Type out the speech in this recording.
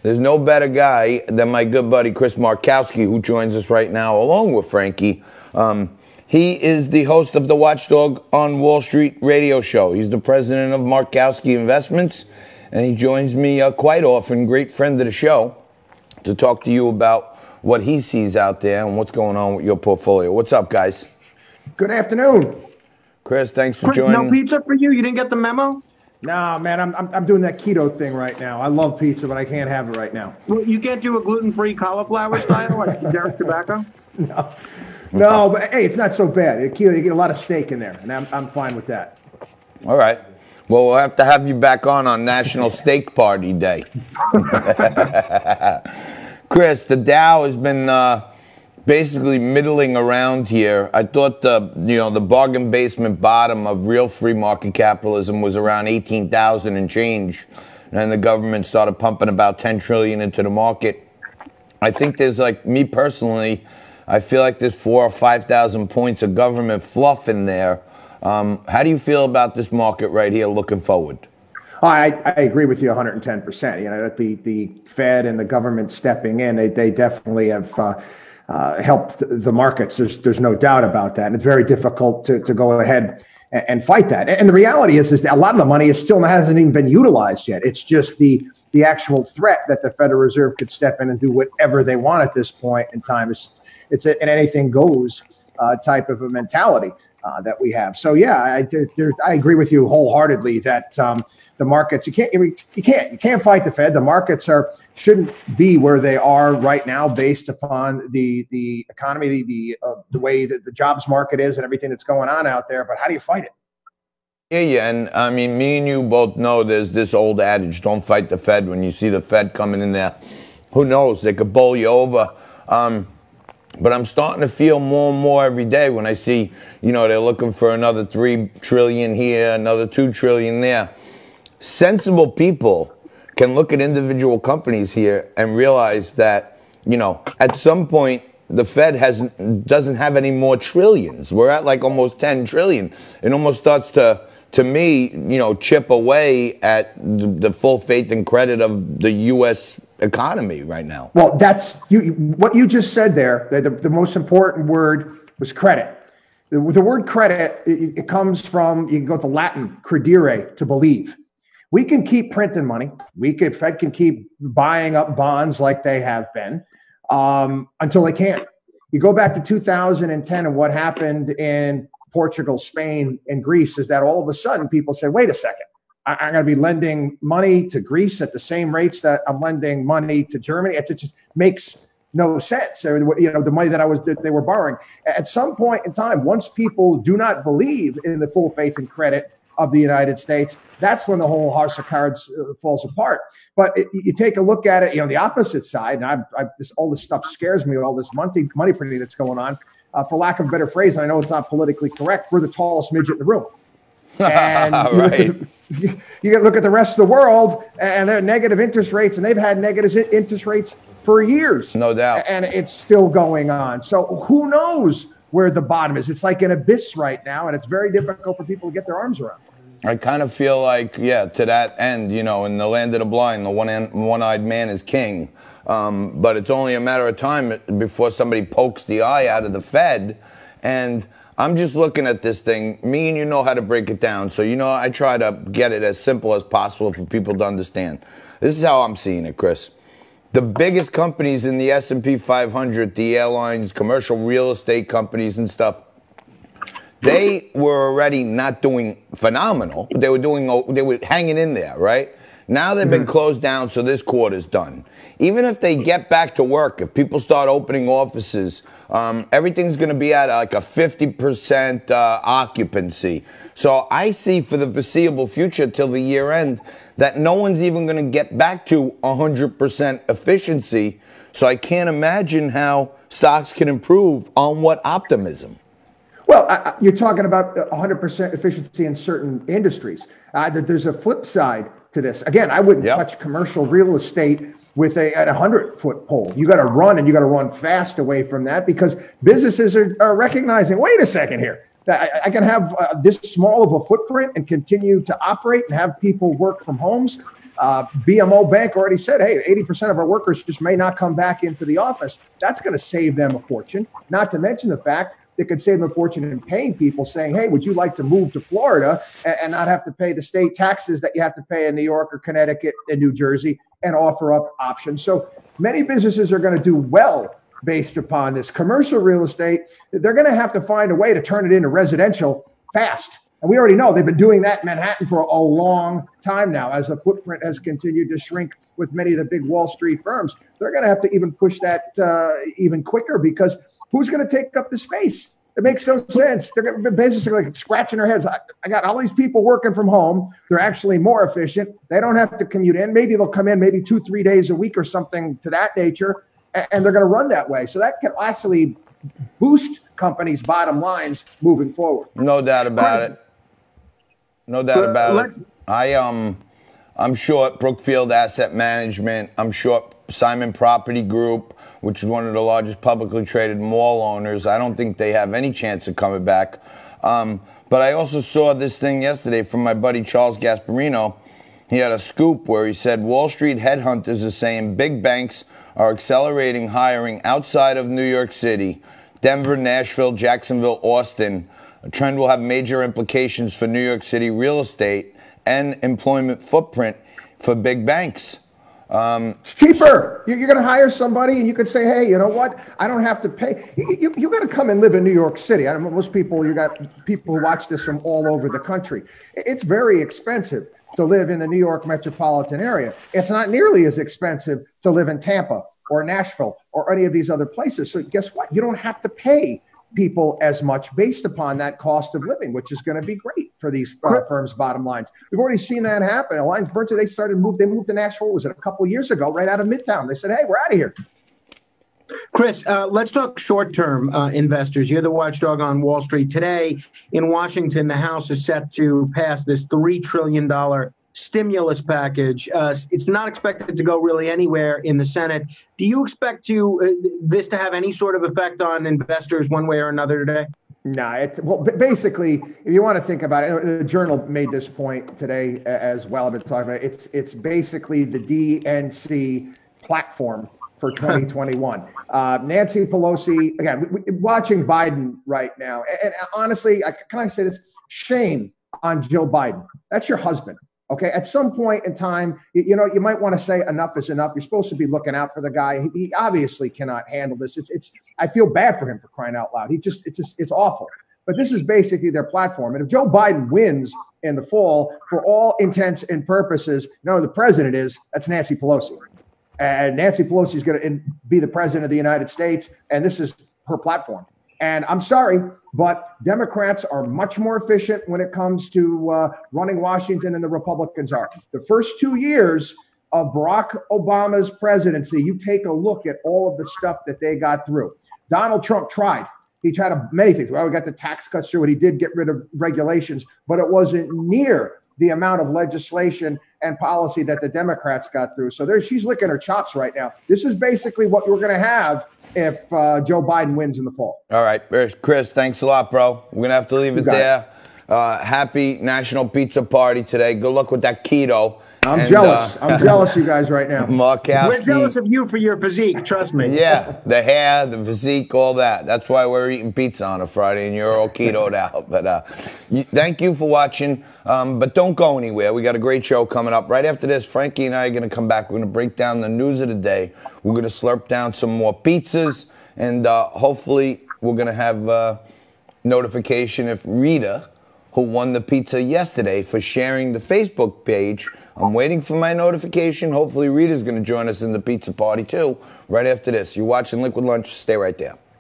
There's no better guy than my good buddy Chris Markowski, who joins us right now, along with Frankie. He is the host of the Watchdog on Wall Street radio show. He's the president of Markowski Investments, and he joins me quite often, great friend of the show, to talk to you about what he sees out there and what's going on with your portfolio. What's up, guys? Good afternoon. Chris, thanks for joining. No pizza for you? You didn't get the memo? No, man, I'm doing that keto thing right now. I love pizza, but I can't have it right now. Well, you can't do a gluten-free cauliflower style like Derek Tobacco? No, but hey, it's not so bad. Keto, you get a lot of steak in there, and I'm fine with that. All right. Well, we'll have to have you back on National Steak Party Day. Chris, the Dow has been basically middling around here. I thought the bargain basement bottom of real free market capitalism was around 18,000 and change, and the government started pumping about 10 trillion into the market. I think there's, like, me personally, I feel like there's 4,000 or 5,000 points of government fluff in there. How do you feel about this market right here looking forward? I agree with you 110%. You know, that the Fed and the government stepping in, they definitely have helped the markets. There's no doubt about that. And it's very difficult to go ahead and fight that. And the reality is that a lot of the money hasn't even been utilized yet. It's just the actual threat that the Federal Reserve could step in and do whatever they want at this point in time. It's an anything goes type of a mentality that we have. So yeah, I agree with you wholeheartedly that the markets, you can't fight the Fed. The markets shouldn't be where they are right now based upon the economy, the way that the jobs market is and everything that's going on out there. But how do you fight it? Yeah, and I mean, me and you both know there's this old adage, don't fight the Fed. When you see the Fed coming in there, who knows, they could bowl you over. But I'm starting to feel more and more every day when I see, they're looking for another 3 trillion here, another 2 trillion there. Sensible people can look at individual companies here and realize that, at some point, the Fed doesn't have any more trillions. We're at like almost 10 trillion. It almost starts to me, chip away at the full faith and credit of the U.S. economy right now. Well, that's what you just said there. The most important word was credit. The word credit, it comes from, you can go to Latin, credere, to believe. We can keep printing money. Fed can keep buying up bonds like they have been until they can't. You go back to 2010 and what happened in Portugal, Spain, and Greece is that all of a sudden people said, wait a second, I'm going to be lending money to Greece at the same rates that I'm lending money to Germany. It just makes no sense. The money that they were borrowing. At some point in time, once people do not believe in the full faith and credit of the United States, that's when the whole house of cards falls apart. But you take a look at it, the opposite side, and all this stuff scares me, all this money printing that's going on. For lack of a better phrase, and I know it's not politically correct, we're the tallest midget in the room. And right. you look at the rest of the world, and they're negative interest rates, and they've had negative interest rates for years. No doubt. And it's still going on. So who knows where the bottom is? It's like an abyss right now, and it's very difficult for people to get their arms around. I kind of feel like, to that end, in the land of the blind, the one-eyed man is king. But it's only a matter of time before somebody pokes the eye out of the Fed. And I'm just looking at this thing. Me and you know how to break it down. So, I try to get it as simple as possible for people to understand. This is how I'm seeing it, Chris. The biggest companies in the S&P 500, the airlines, commercial real estate companies and stuff, they were already not doing phenomenal. They were hanging in there, right? Now they've been closed down, so this quarter's done. Even if they get back to work, if people start opening offices, everything's going to be at like a 50% occupancy. So I see for the foreseeable future till the year end that no one's even going to get back to 100% efficiency. So I can't imagine how stocks can improve on what optimism. Well, you're talking about 100% efficiency in certain industries. There's a flip side to this. Again, I wouldn't touch commercial real estate with a 100-foot pole. You got to run, and you got to run fast away from that because businesses are recognizing, wait a second here, I can have this small of a footprint and continue to operate and have people work from homes. BMO Bank already said, hey, 80% of our workers just may not come back into the office. That's going to save them a fortune, not to mention the fact it could save them a fortune in paying people saying, hey, would you like to move to Florida and not have to pay the state taxes that you have to pay in New York or Connecticut and New Jersey, and offer up options. So many businesses are going to do well based upon this. Commercial real estate, they're going to have to find a way to turn it into residential fast. And we already know they've been doing that in Manhattan for a long time now. As the footprint has continued to shrink with many of the big Wall Street firms, they're going to have to even push that even quicker, because who's going to take up the space? It makes no sense. They're going to be basically like scratching their heads. I got all these people working from home. They're actually more efficient. They don't have to commute in. Maybe they'll come in maybe 2-3 days a week or something to that nature, and they're going to run that way. So that can actually boost companies' bottom lines moving forward. No doubt about it. No doubt about it. I'm short Brookfield Asset Management. I'm short Simon Property Group, which is one of the largest publicly traded mall owners. I don't think they have any chance of coming back. But I also saw this thing yesterday from my buddy Charles Gasparino. He had a scoop where he said Wall Street headhunters are saying big banks are accelerating hiring outside of New York City, Denver, Nashville, Jacksonville, Austin. A trend will have major implications for New York City real estate and employment footprint for big banks. It's cheaper. You're going to hire somebody and you could say, hey, you know what? I don't have to pay. You got to come and live in New York City. I don't know, most people, you got people who watch this from all over the country. It's very expensive to live in the New York metropolitan area. It's not nearly as expensive to live in Tampa or Nashville or any of these other places. So guess what? You don't have to pay people as much based upon that cost of living, which is going to be great for these firms' bottom lines. We've already seen that happen. AllianceBernstein, they moved to Nashville, was it a couple of years ago, right out of Midtown. They said, hey, we're out of here. Chris, let's talk short-term investors. You're the watchdog on Wall Street. Today in Washington, the House is set to pass this $3 trillion stimulus package. It's not expected to go really anywhere in the Senate. Do you expect this to have any sort of effect on investors one way or another today? No, well, basically, if you want to think about it, the Journal made this point today as well. I've been talking about it. It's basically the DNC platform for 2021. Nancy Pelosi, again, watching Biden right now. And honestly, can I say this? Shame on Joe Biden. That's your husband. Okay, at some point in time, you might want to say enough is enough. You're supposed to be looking out for the guy. He obviously cannot handle this. I feel bad for him, for crying out loud. It's awful. But this is basically their platform. And if Joe Biden wins in the fall, for all intents and purposes, the president is, that's Nancy Pelosi. And Nancy Pelosi is going to be the president of the United States. And this is her platform. And I'm sorry, but Democrats are much more efficient when it comes to running Washington than the Republicans are. The first 2 years of Barack Obama's presidency, you take a look at all of the stuff that they got through. Donald Trump tried. He tried many things. Well, we got the tax cuts through it. He did get rid of regulations, but it wasn't near the amount of legislation and policy that the Democrats got through. So she's licking her chops right now. This is basically what we're going to have if Joe Biden wins in the fall. All right, Chris, thanks a lot, bro. We're going to have to leave it there. Happy National Pizza Party today. Good luck with that keto. I'm jealous. I'm jealous, you guys, right now. Markowski. We're jealous of you for your physique, trust me. Yeah, the hair, the physique, all that. That's why we're eating pizza on a Friday and you're all ketoed out. But thank you for watching. But don't go anywhere. We got a great show coming up. Right after this, Frankie and I are going to come back. We're going to break down the news of the day. We're going to slurp down some more pizzas. And hopefully we're going to have notification if Rita, who won the pizza yesterday for sharing the Facebook page. I'm waiting for my notification. Hopefully Rita's going to join us in the pizza party too right after this. You're watching Liquid Lunch. Stay right there.